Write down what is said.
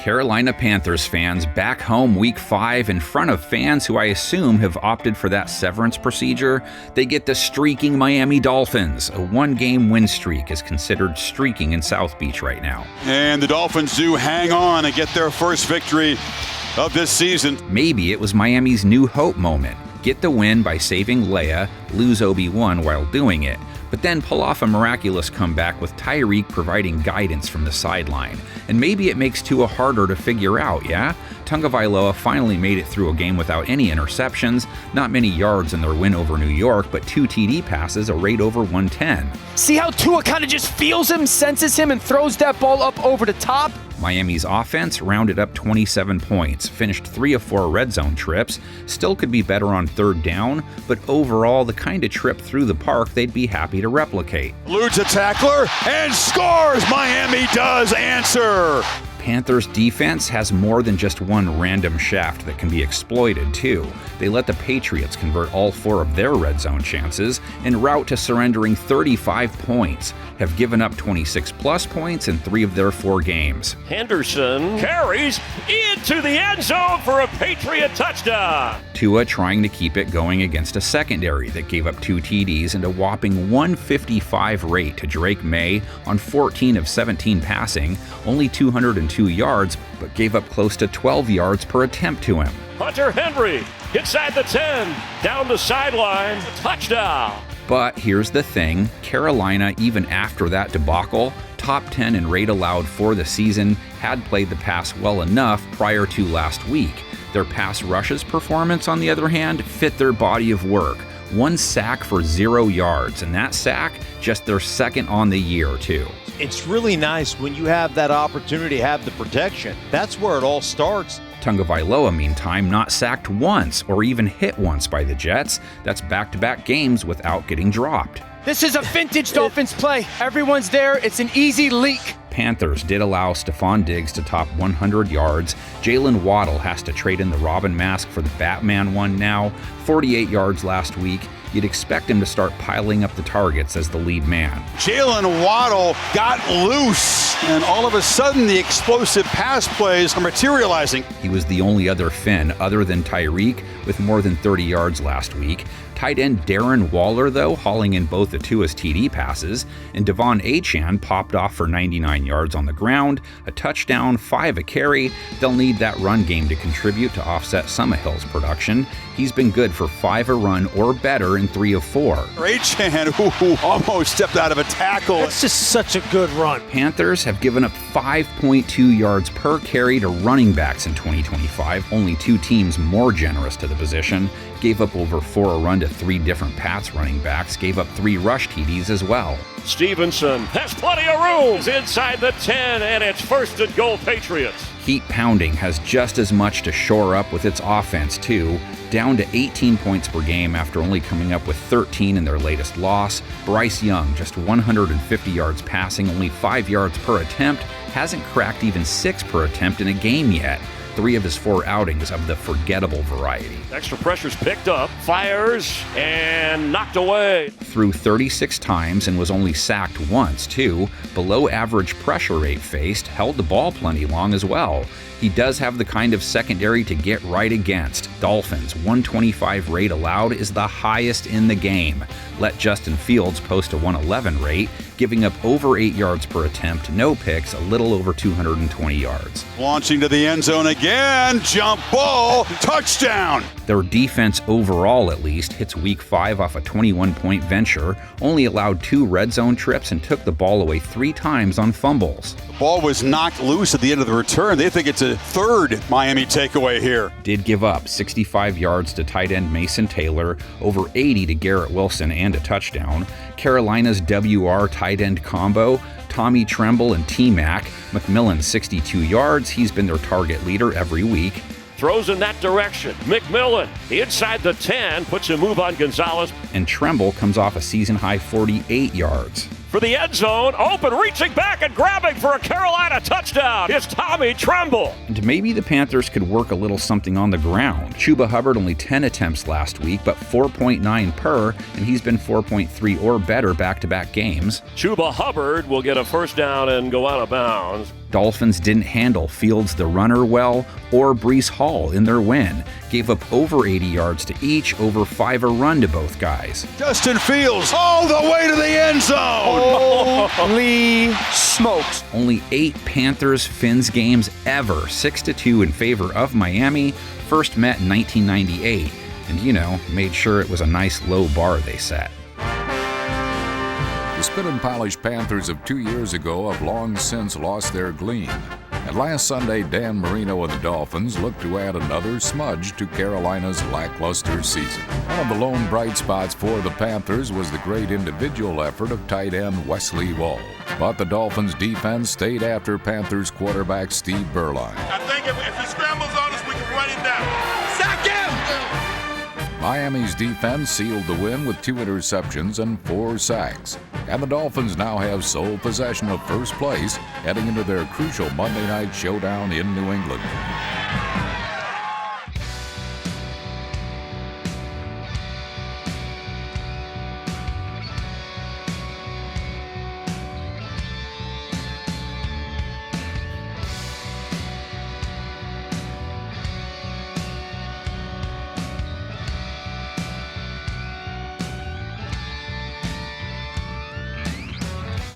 Carolina Panthers fans back home Week 5 in front of fans who I assume have opted for that severance procedure. They get the streaking Miami Dolphins. A one-game win streak is considered streaking in South Beach right now. And the Dolphins do hang on and get their first victory of this season. Maybe it was Miami's new hope moment. Get the win by saving Leia, lose Obi-Wan while doing it, but then pull off a miraculous comeback with Tyreek providing guidance from the sideline. And maybe it makes Tua harder to figure out, yeah? Tagovailoa finally made it through a game without any interceptions, not many yards in their win over New York, but 2 TD passes, a rate over 110. See how Tua kind of just feels him, senses him, and throws that ball up over the top? Miami's offense rounded up 27 points, finished 3 of 4 red zone trips, still could be better on third down, but overall the kind of trip through the park they'd be happy to replicate. Eludes a tackler and scores! Miami does answer! Panthers defense has more than just one random shaft that can be exploited, too. They let the Patriots convert all 4 of their red zone chances en route to surrendering 35 points, have given up 26-plus points in 3 of their 4 games. Henderson carries into the end zone for a Patriot touchdown. Tua trying to keep it going against a secondary that gave up 2 TDs and a whopping 155 rate to Drake May on 14 of 17 passing, only 202 yards, but gave up close to 12 yards per attempt to him. Hunter Henry inside the 10, down the sideline, touchdown. But here's the thing, Carolina, even after that debacle, top 10 in rate allowed for the season, had played the pass well enough prior to last week. Their pass rushes performance, on the other hand, fit their body of work. 1 sack for 0 yards, and that sack, just their second on the year, too. It's really nice when you have that opportunity to have the protection. That's where it all starts. Tagovailoa, meantime, not sacked once or even hit once by the Jets. That's back-to-back games without getting dropped. This is a vintage Dolphins play. Everyone's there. It's an easy leak. Panthers did allow Stephon Diggs to top 100 yards. Jalen Waddle has to trade in the Robin mask for the Batman one now. 48 yards last week. You'd expect him to start piling up the targets as the lead man. Jalen Waddle got loose, and all of a sudden the explosive pass plays are materializing. He was the only other Finn other than Tyreek with more than 30 yards last week. Tight end Darren Waller, though, hauling in both of Tua's TD passes, and Devon Achane popped off for 99 yards on the ground, a touchdown, 5 a carry. They'll need that run game to contribute to offset some of Hill's production. He's been good for 5 a run or better in 3 of 4. Achane, who almost stepped out of a tackle. It's just such a good run. Panthers have given up 5.2 yards per carry to running backs in 2025, only 2 teams more generous to the position. Gave up over 4 a run to 3 different Pats running backs, gave up 3 rush TDs as well. Stevenson has plenty of room. He's inside the 10, and it's 1st and goal Patriots. Heat pounding has just as much to shore up with its offense, too. Down to 18 points per game after only coming up with 13 in their latest loss. Bryce Young, just 150 yards passing, only 5 yards per attempt, hasn't cracked even 6 per attempt in a game yet. 3 of his 4 outings of the forgettable variety. Extra pressure's picked up, fires, and knocked away. Threw 36 times and was only sacked once, too. Below average pressure rate faced, held the ball plenty long as well. He does have the kind of secondary to get right against. Dolphins, 125 rate allowed is the highest in the game. Let Justin Fields post a 111 rate, giving up over 8 yards per attempt, no picks, a little over 220 yards. Launching to the end zone again, jump ball, touchdown! Their defense overall, at least, hits Week 5 off a 21-point venture, only allowed 2 red zone trips and took the ball away 3 times on fumbles. The ball was knocked loose at the end of the return. They think it's a 3rd Miami takeaway here. Did give up 65 yards to tight end Mason Taylor, over 80 to Garrett Wilson, and a touchdown. Carolina's WR tight end combo, Tommy Tremble and T-Mac. McMillan 62 yards. He's been their target leader every week. Throws in that direction. McMillan inside the 10, puts a move on Gonzalez. And Tremble comes off a season-high 48 yards. For the end zone, open, reaching back and grabbing for a Carolina touchdown. It's Tommy Tremble. And maybe the Panthers could work a little something on the ground. Chuba Hubbard only 10 attempts last week, but 4.9 per, and he's been 4.3 or better back-to-back games. Chuba Hubbard will get a first down and go out of bounds. Dolphins didn't handle Fields the runner well or Breece Hall in their win. Gave up over 80 yards to each, over 5 a run to both guys. Justin Fields all the way to the end zone. Holy smokes. Only 8 Panthers-Fins games ever, 6-2 in favor of Miami, first met in 1998. And, made sure it was a nice low bar they set. The spit and polish Panthers of 2 years ago have long since lost their gleam. And last Sunday, Dan Marino and the Dolphins looked to add another smudge to Carolina's lackluster season. One of the lone bright spots for the Panthers was the great individual effort of tight end Wesley Wall. But the Dolphins' defense stayed after Panthers quarterback Steve Berline. I think if he scrambles on us, we can run him down. Sack him! Miami's defense sealed the win with 2 interceptions and 4 sacks. And the Dolphins now have sole possession of first place heading into their crucial Monday night showdown in New England.